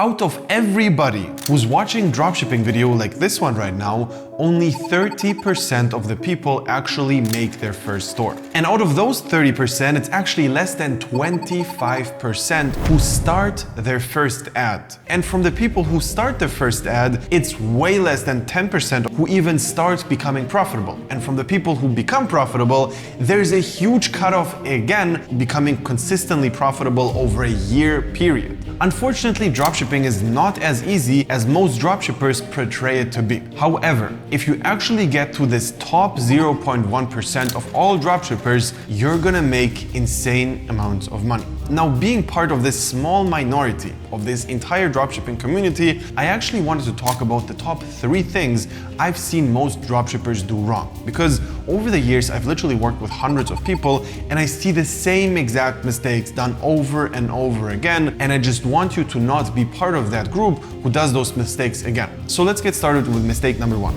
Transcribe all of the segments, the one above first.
Out of everybody who's watching dropshipping video like this one right now, only 30% of the people actually make their first store. And out of those 30%, it's actually less than 25% who start their first ad. And from the people who start their first ad, it's way less than 10% who even start becoming profitable. And from the people who become profitable, there's a huge cutoff again, becoming consistently profitable over a year period. Unfortunately, dropshipping is not as easy as most dropshippers portray it to be. However, if you actually get to this top 0.1% of all dropshippers, you're gonna make insane amounts of money. Now, being part of this small minority of this entire dropshipping community, I actually wanted to talk about the top 3 things I've seen most dropshippers do wrong. Because over the years, I've literally worked with hundreds of people and I see the same exact mistakes done over and over again. And I just want you to not be part of that group who does those mistakes again. So let's get started with mistake number 1.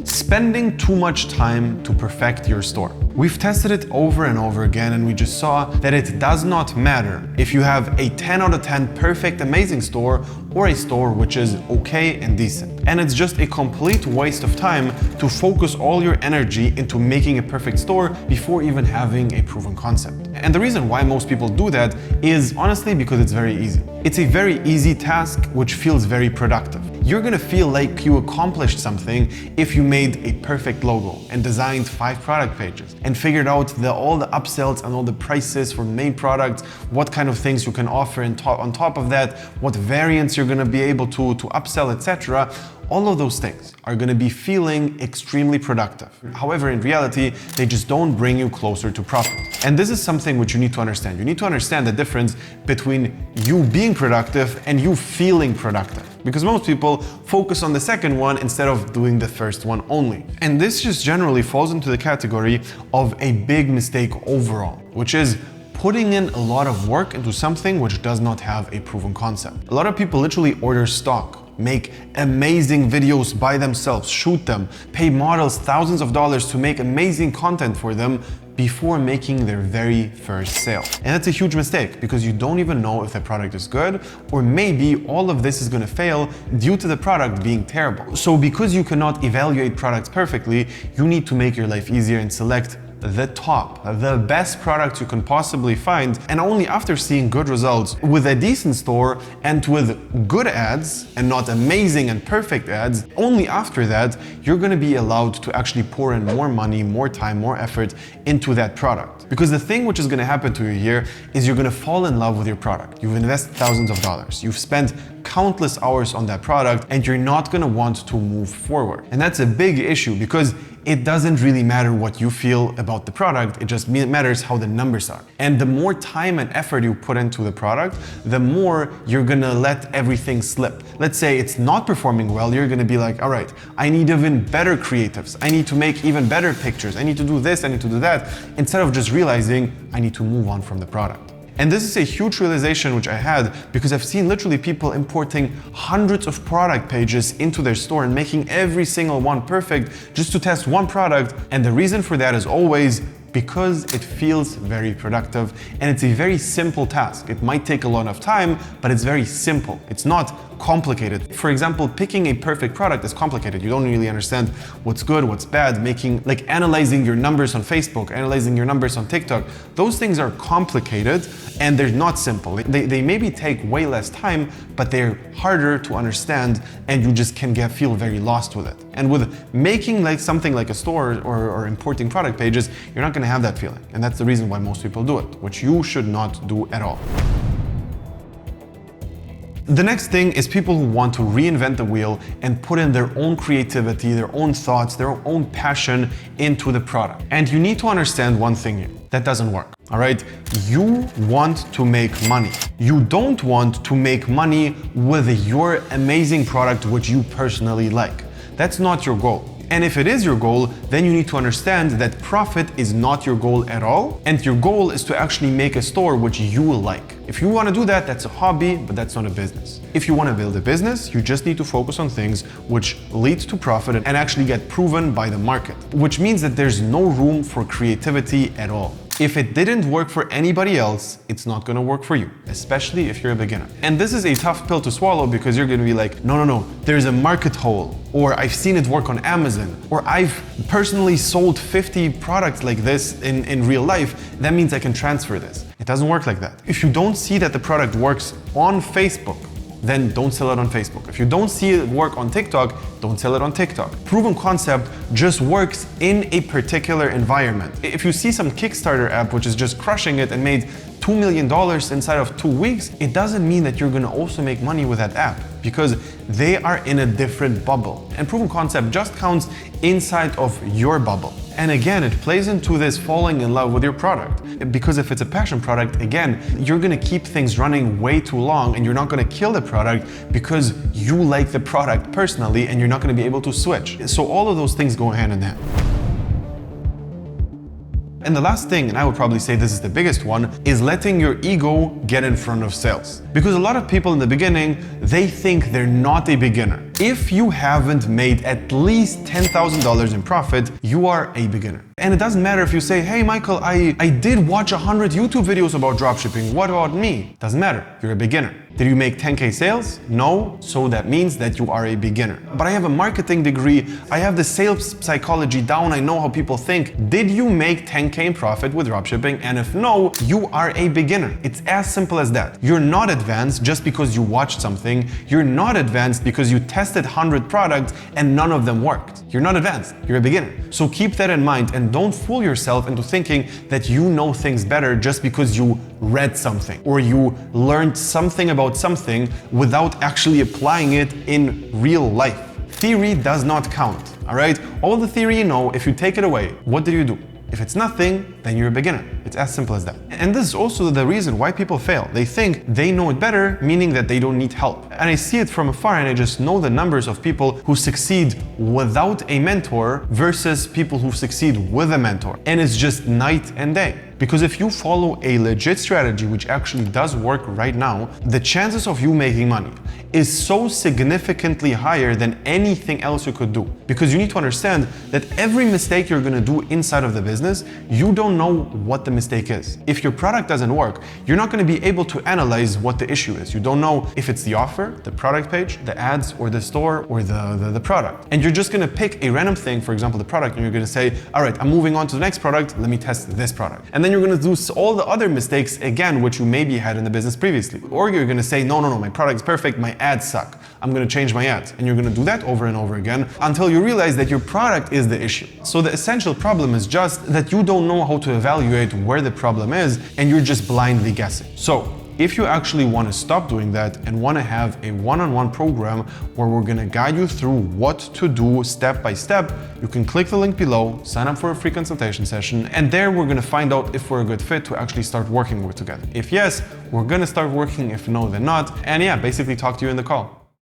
Spending too much time to perfect your store. We've tested it over and over again and we just saw that it does not matter if you have a 10 out of 10 perfect amazing store or a store which is okay and decent. And it's just a complete waste of time to focus all your energy into making a perfect store before even having a proven concept. And the reason why most people do that is honestly because it's very easy. It's a very easy task which feels very productive. You're gonna feel like you accomplished something if you made a perfect logo and designed 5 product pages and figured out all the upsells and all the prices for main products, what kind of things you can offer on top of that, what variants you're gonna be able to upsell, etc. All of those things are gonna be feeling extremely productive. However, in reality, they just don't bring you closer to profit. And this is something which you need to understand. You need to understand the difference between you being productive and you feeling productive. Because most people focus on the second one instead of doing the first one only. And this just generally falls into the category of a big mistake overall, which is putting in a lot of work into something which does not have a proven concept. A lot of people literally order stock, make amazing videos by themselves, shoot them, pay models thousands of dollars to make amazing content for them before making their very first sale. And that's a huge mistake because you don't even know if the product is good, or maybe all of this is gonna fail due to the product being terrible. So because you cannot evaluate products perfectly, you need to make your life easier and select the best products you can possibly find, and only after seeing good results with a decent store and with good ads and not amazing and perfect ads, only after that you're going to be allowed to actually pour in more money, more time, more effort into that product. Because the thing which is going to happen to you here is you're going to fall in love with your product. You've invested thousands of dollars, you've spent countless hours on that product, and you're not going to want to move forward. And that's a big issue because it doesn't really matter what you feel about the product, it just matters how the numbers are. And the more time and effort you put into the product, the more you're gonna let everything slip. Let's say it's not performing well, you're gonna be like, all right, I need even better creatives, I need to make even better pictures, I need to do this, I need to do that, instead of just realizing I need to move on from the product. And this is a huge realization which I had because I've seen literally people importing hundreds of product pages into their store and making every single one perfect just to test one product. And the reason for that is always because it feels very productive and it's a very simple task. It might take a lot of time, but it's very simple. It's not complicated. For example, picking a perfect product is complicated. You don't really understand what's good, what's bad, analyzing your numbers on Facebook, analyzing your numbers on TikTok. Those things are complicated and they're not simple. They maybe take way less time, but they're harder to understand and you just can feel very lost with it. And with making something like a store or importing product pages, you're not gonna have that feeling. And that's the reason why most people do it, which you should not do at all. The next thing is people who want to reinvent the wheel and put in their own creativity, their own thoughts, their own passion into the product. And you need to understand one thing here. That doesn't work, all right? You want to make money. You don't want to make money with your amazing product which you personally like. That's not your goal. And if it is your goal, then you need to understand that profit is not your goal at all. And your goal is to actually make a store which you like. If you want to do that, that's a hobby, but that's not a business. If you want to build a business, you just need to focus on things which lead to profit and actually get proven by the market, which means that there's no room for creativity at all. If it didn't work for anybody else, it's not gonna work for you, especially if you're a beginner. And this is a tough pill to swallow because you're gonna be like, no, there's a market hole, or I've seen it work on Amazon, or I've personally sold 50 products like this in real life, that means I can transfer this. It doesn't work like that. If you don't see that the product works on Facebook, then don't sell it on Facebook. If you don't see it work on TikTok, don't sell it on TikTok. Proven concept just works in a particular environment. If you see some Kickstarter app which is just crushing it and made $2 million inside of 2 weeks, it doesn't mean that you're gonna also make money with that app, because they are in a different bubble. And proven concept just counts inside of your bubble. And again, it plays into this falling in love with your product. Because if it's a passion product, again, you're gonna keep things running way too long and you're not gonna kill the product because you like the product personally and you're not gonna be able to switch. So all of those things go hand in hand. And the last thing, and I would probably say this is the biggest one, is letting your ego get in front of sales. Because a lot of people in the beginning, they think they're not a beginner. If you haven't made at least $10,000 in profit, you are a beginner. And it doesn't matter if you say, hey Michael, I did watch 100 YouTube videos about dropshipping, what about me? Doesn't matter, you're a beginner. Did you make 10K sales? No, so that means that you are a beginner. But I have a marketing degree, I have the sales psychology down, I know how people think. Did you make 10K in profit with dropshipping? And if no, you are a beginner. It's as simple as that. You're not advanced just because you watched something. You're not advanced because you tested 100 products and none of them worked. You're not advanced, you're a beginner. So keep that in mind and don't fool yourself into thinking that you know things better just because you read something or you learned something about something without actually applying it in real life. Theory does not count, all right? All the theory you know, if you take it away, what did you do? If it's nothing, then you're a beginner. It's as simple as that. And this is also the reason why people fail. They think they know it better, meaning that they don't need help. And I see it from afar and I just know the numbers of people who succeed without a mentor versus people who succeed with a mentor. And it's just night and day. Because if you follow a legit strategy, which actually does work right now, the chances of you making money is so significantly higher than anything else you could do. Because you need to understand that every mistake you're gonna do inside of the business, you don't know what the mistake is. If your product doesn't work, you're not gonna be able to analyze what the issue is. You don't know if it's the offer, the product page, the ads, or the store, or the product. And you're just gonna pick a random thing, for example, the product, and you're gonna say, all right, I'm moving on to the next product, let me test this product. And then you're gonna do all the other mistakes again, which you maybe had in the business previously. Or you're gonna say, no, my product is perfect, my ads suck. I'm gonna change my ads. And you're gonna do that over and over again until you realize that your product is the issue. So the essential problem is just that you don't know how to evaluate where the problem is and you're just blindly guessing. So if you actually want to stop doing that and want to have a one-on-one program where we're going to guide you through what to do step by step, you can click the link below, sign up for a free consultation session, and there we're going to find out if we're a good fit to actually start working together. If yes, we're going to start working. If no, then not. And yeah, basically talk to you in the call.